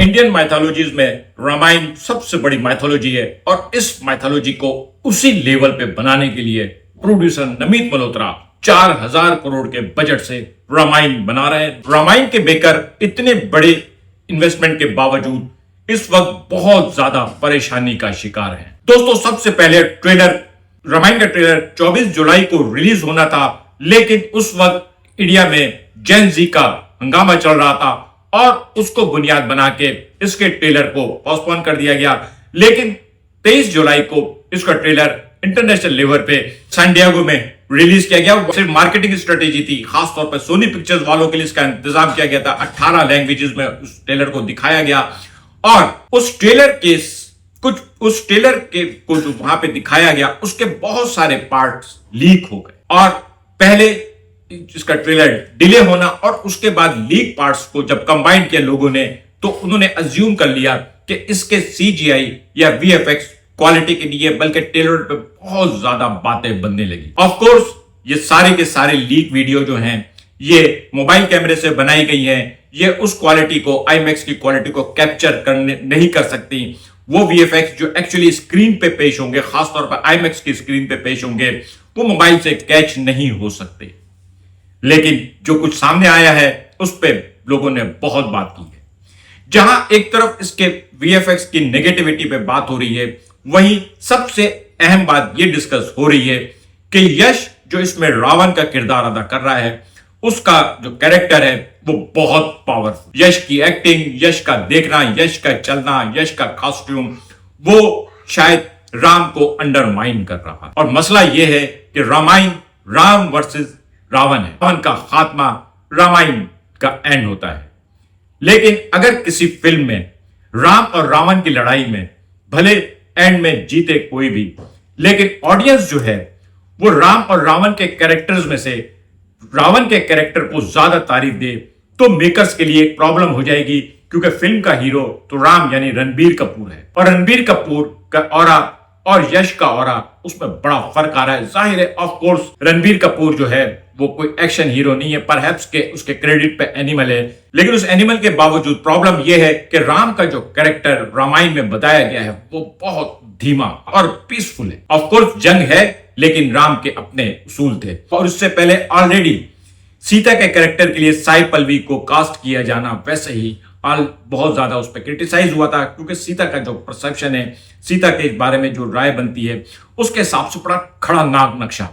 Indian mythologies में रामायण सबसे बड़ी माइथोलॉजी है और इस माइथोलॉजी को उसी लेवल पे बनाने के लिए प्रोड्यूसर नमित मल्होत्रा 4000 करोड़ के बजट से रामायण बना रहे हैं। रामायण के मेकर इतने बड़े इन्वेस्टमेंट के बावजूद इस वक्त बहुत ज्यादा परेशानी का शिकार हैं। दोस्तों, सबसे पहले रामायण का ट्रेलर 24 जुलाई को रिलीज होना था, लेकिन उस वक्त इंडिया में जेन जी का हंगामा चल रहा था और उसको बुनियाद बना के इसके ट्रेलर को पोस्टपोन कर दिया गया। लेकिन 23 जुलाई को इसका ट्रेलर इंटरनेशनल लेवल पे सैन डिएगो में रिलीज किया गया। सिर्फ मार्केटिंग स्ट्रेटेजी थी, खासतौर पर सोनी पिक्चर्स वालों के लिए इसका इंतजाम किया गया था। 18 लैंग्वेजेस में उस ट्रेलर को दिखाया गया और उस ट्रेलर को जो वहां पे दिखाया गया उसके बहुत सारे पार्ट्स लीक हो गए और पहले इसका ट्रेलर डिले होना और उसके बाद लीक पार्ट्स को जब कंबाइन किया लोगों ने, तो उन्होंने अज्यूम कर लिया कि इसके सीजीआई या वीएफएक्स क्वालिटी के लिए, बल्कि ट्रेलर पे बहुत ज्यादा बातें बनने लगी। ऑफ कोर्स ये सारे के सारे लीक वीडियो जो हैं ये मोबाइल कैमरे से बनाई गई हैं। ये उस क्वालिटी को, आईमैक्स की क्वालिटी को कैप्चर करने नहीं कर सकती। वो वीएफएक्स जो एक्चुअली स्क्रीन पे पेश होंगे, खासतौर पर आईमैक्स की स्क्रीन पे पेश होंगे, वो मोबाइल से कैच नहीं हो सकते। लेकिन जो कुछ सामने आया है उस पे लोगों ने बहुत बात की है। जहां एक तरफ इसके वीएफएक्स की नेगेटिविटी पे बात हो रही है, वहीं सबसे अहम बात यह डिस्कस हो रही है कि यश जो इसमें रावण का किरदार अदा कर रहा है, उसका जो कैरेक्टर है वो बहुत पावरफुल। यश की एक्टिंग, यश का देखना, यश का चलना, यश का कॉस्ट्यूम, वो शायद राम को अंडरमाइन कर रहा है। और मसला यह है कि रामायण राम वर्सेस रावण है। रावण का खात्मा रामायण का एंड होता है। लेकिन अगर किसी फिल्म में राम और रावण की लड़ाई में भले एंड में जीते कोई भी, लेकिन ऑडियंस जो है वो राम और रावण के कैरेक्टर्स में से रावण के कैरेक्टर को ज्यादा तारीफ दे, तो मेकर्स के लिए एक प्रॉब्लम हो जाएगी, क्योंकि फिल्म का हीरो तो राम यानी रणबीर कपूर है और रणबीर कपूर का ऑरा और यश का ऑरा, उसमें बड़ा फर्क आ रहा है। जाहिर है, ऑफ कोर्स रणबीर कपूर जो है वो कोई एक्शन हीरो नहीं है, परहैप्स के उसके क्रेडिट पे एनिमल है, लेकिन उस एनिमल के बावजूद प्रॉब्लम यह है कि राम का जो कैरेक्टर रामायण में बताया गया है वो बहुत धीमा और पीसफुल है। ऑफ कोर्स जंग है, लेकिन राम के अपने उसूल थे। और उससे पहले ऑलरेडी सीता के कैरेक्टर के लिए साई पल्लवी को कास्ट किया जाना वैसे ही बहुत ज्यादा उस पर क्रिटिसाइज हुआ था, क्योंकि सीता का जो परसेप्शन है, सीता के बारे में जो राय बनती है, उसके हिसाब से बड़ा खड़ानाक नक्शा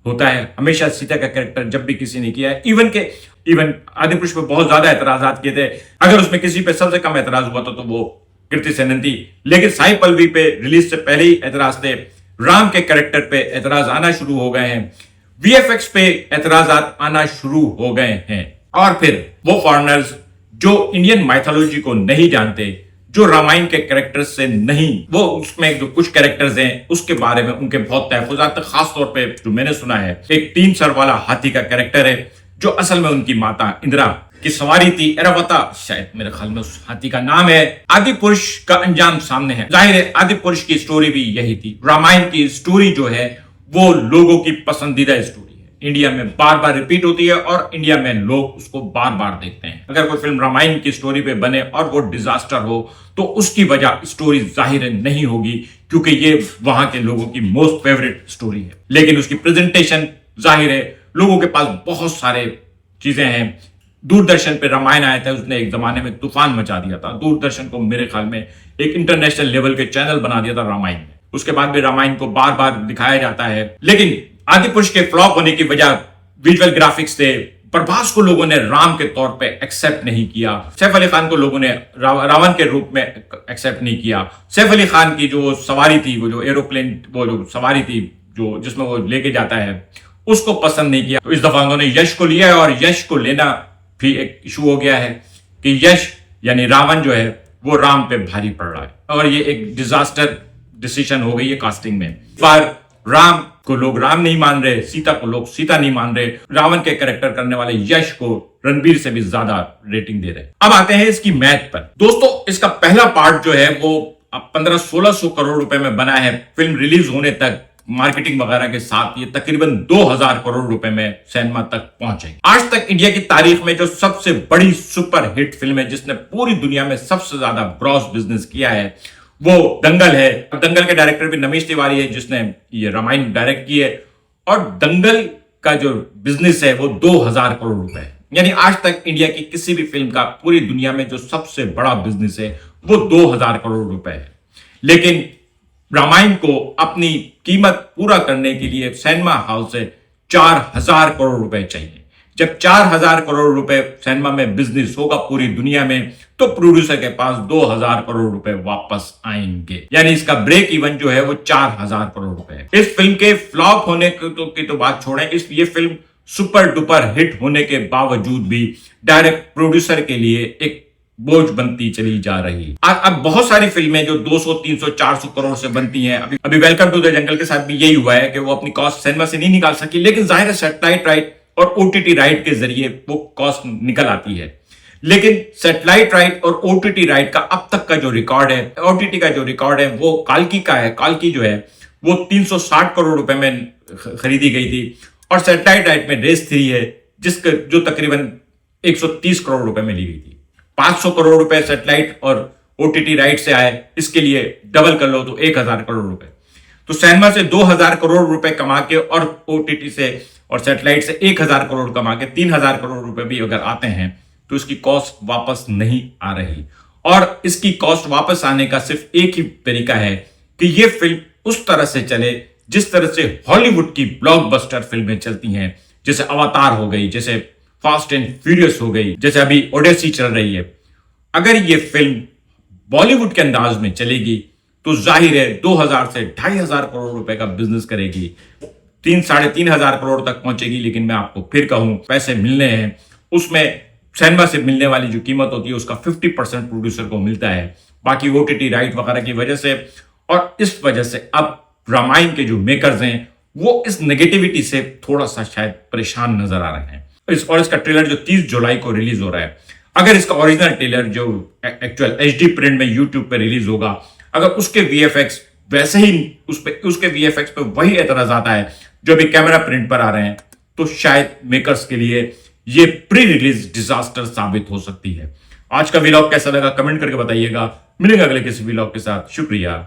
होता है। हमेशा सीता का कैरेक्टर जब भी किसी ने किया है, इवन आदिपुरुष पे बहुत ज्यादा एतराजात किए थे। अगर उसमें किसी पे सबसे कम एतराज हुआ था तो वो कृति सेनन थी, लेकिन साई पल्लवी पे रिलीज से पहले ही एतराज थे। राम के कैरेक्टर पे एतराज आना शुरू हो गए हैं, वीएफएक्स पे एतराजात आना शुरू हो गए हैं। और फिर वो फॉरेनर्स जो इंडियन माइथोलॉजी को नहीं जानते, जो रामायण के कैरेक्टर्स से नहीं, वो उसमें जो कुछ कैरेक्टर्स हैं उसके बारे में उनके बहुत तहफुजात, खासतौर पे जो मैंने सुना है, एक 3 सर वाला हाथी का कैरेक्टर है जो असल में उनकी माता इंदिरा की सवारी थी, एरावता शायद, मेरे ख्याल में उस हाथी का नाम है। आदि पुरुष का अंजाम सामने है। जाहिर है आदि पुरुष की स्टोरी भी यही थी। रामायण की स्टोरी जो है वो लोगों की पसंदीदा स्टोरी, इंडिया में बार बार रिपीट होती है और इंडिया में लोग उसको बार बार देखते हैं। अगर कोई फिल्म रामायण की स्टोरी पे बने और वो डिजास्टर हो, तो उसकी वजह स्टोरी जाहिर नहीं होगी, क्योंकि ये वहां के लोगों की मोस्ट फेवरेट स्टोरी है। लेकिन उसकी प्रेजेंटेशन, जाहिर है लोगों के पास बहुत सारे चीजें हैं। दूरदर्शन पे रामायण आया था, उसने एक जमाने में तूफान मचा दिया था। दूरदर्शन को मेरे ख्याल में एक इंटरनेशनल लेवल के चैनल बना दिया था रामायण में। उसके बाद भी रामायण को बार बार दिखाया जाता है। लेकिन आदि पुरुष के फ्लॉप होने की वजह विजुअल ग्राफिक्स थे। प्रभास को लोगों ने राम के तौर पे एक्सेप्ट नहीं किया। सैफ अली खान को लोगों ने रावण के रूप में एक्सेप्ट नहीं किया। सैफ अली खान की जो सवारी थी, वो जो एरोप्लेन, वो जो सवारी थी जो जिसमें वो लेके जाता है, उसको पसंद नहीं किया। तो इस दफा उन्होंने यश को लिया है और यश को लेना भी एक इशू हो गया है कि यश यानी रावण जो है वो राम पे भारी पड़ रहा है और ये एक डिजास्टर डिसीजन हो गई है कास्टिंग में। पर राम को लोग राम नहीं मान रहे, सीता को लोग सीता नहीं मान रहे, रावण के कैरेक्टर करने वाले यश को रणबीर से भी ज्यादा रेटिंग दे रहे। अब आते हैं इसकी मैथ पर। दोस्तों, इसका पहला पार्ट जो है वो 1500-1600 करोड़ रुपए में बना है। फिल्म रिलीज होने तक मार्केटिंग वगैरह के साथ ये तकरीबन 2000 करोड़ रुपए में सिनेमा तक पहुंचे। आज तक इंडिया की तारीख में जो सबसे बड़ी सुपर हिट फिल्म है जिसने पूरी दुनिया में सबसे ज्यादा ग्रॉस बिजनेस किया है वो दंगल है। दंगल के डायरेक्टर भी नमीश तिवारी है जिसने ये रामायण डायरेक्ट की है और दंगल का जो बिजनेस है वो 2000 करोड़ रुपए है। यानी आज तक इंडिया की किसी भी फिल्म का पूरी दुनिया में जो सबसे बड़ा बिजनेस है वो 2000 करोड़ रुपए है। लेकिन रामायण को अपनी कीमत पूरा करने के लिए सिनेमा हाउस से 4000 करोड़ रुपए चाहिए। जब 4000 करोड़ रुपए सिनेमा में बिजनेस होगा पूरी दुनिया में तो प्रोड्यूसर के पास 2000 करोड़ रुपए वापस आएंगे। यानी इसका ब्रेक इवन जो है वो 4000 करोड़ रुपए है। इस फिल्म के फ्लॉप होने की तो बात छोड़ें, ये फिल्म सुपर डुपर हिट होने के बावजूद भी डायरेक्ट प्रोड्यूसर के लिए एक बोझ बनती चली जा रही। अब बहुत सारी फिल्में जो 200, 300, 400 करोड़ से बनती हैं, अभी वेलकम टू द जंगल के साथ भी यही हुआ है कि वो अपनी कॉस्ट सिनेमा से नहीं निकाल सकी, लेकिन जाहिर है सैटेलाइट राइट और ओटीटी राइट के जरिए वो कॉस्ट निकल आती है। लेकिन सैटेलाइट राइट और ओटीटी राइट का अब तक का जो रिकॉर्ड है, ओटीटी का जो रिकॉर्ड है वो काल्की का है। काल्की जो है वो 360 करोड़ रुपए में खरीदी गई थी और सैटेलाइट राइट में रेस 3 है जिसका जो तकरीबन 130 करोड़ रुपए में ली गई थी। 500 करोड़ रुपए सैटेलाइट और ओटीटी राइट से आए, इसके लिए डबल कर लो तो 1000 करोड़ रुपए। तो सिनेमा से 2000 करोड़ रुपए कमा के और ओटीटी से और सैटेलाइट से 1000 करोड़ कमा के 3000 करोड़ रुपए भी अगर आते हैं तो इसकी कॉस्ट वापस नहीं आ रही। और इसकी कॉस्ट वापस आने का सिर्फ एक ही तरीका है कि ये फिल्म उस तरह से चले जिस तरह से हॉलीवुड की ब्लॉकबस्टर फिल्में चलती हैं, जैसे अवतार हो गई, जैसे फास्ट एंड फ्यूरियस हो गई, जैसे अभी ओडेसी चल रही है। अगर ये फिल्म बॉलीवुड के अंदाज में चलेगी तो जाहिर है 2000 से 2500 करोड़ रुपए का बिजनेस करेगी, 3-3.5 करोड़ तक पहुंचेगी। लेकिन मैं आपको फिर कहूं, पैसे मिलने हैं, उसमें सिनेमा से मिलने वाली जो कीमत होती है उसका 50% प्रोड्यूसर को मिलता है, बाकी ओटीटी राइट वगैरह की वजह से। और इस वजह से अब रामायण के जो मेकर्स हैं वो इस नेगेटिविटी से थोड़ा सा शायद परेशान नजर आ रहे हैं। और इसका ट्रेलर जो 30 जुलाई को रिलीज हो रहा है, अगर इसका ओरिजिनल ट्रेलर जो एक्चुअल एचडी प्रिंट में यूट्यूब पे रिलीज होगा, अगर उसके वीएफएक्स वैसे ही उसके वीएफएक्स पे वही एतराज आता है जो अभी कैमरा प्रिंट पर आ रहे हैं, तो शायद मेकर्स के लिए ये प्री रिलीज डिजास्टर साबित हो सकती है। आज का व्लॉग कैसा लगा कमेंट करके बताइएगा। मिलेंगे अगले किसी व्लॉग के साथ। शुक्रिया।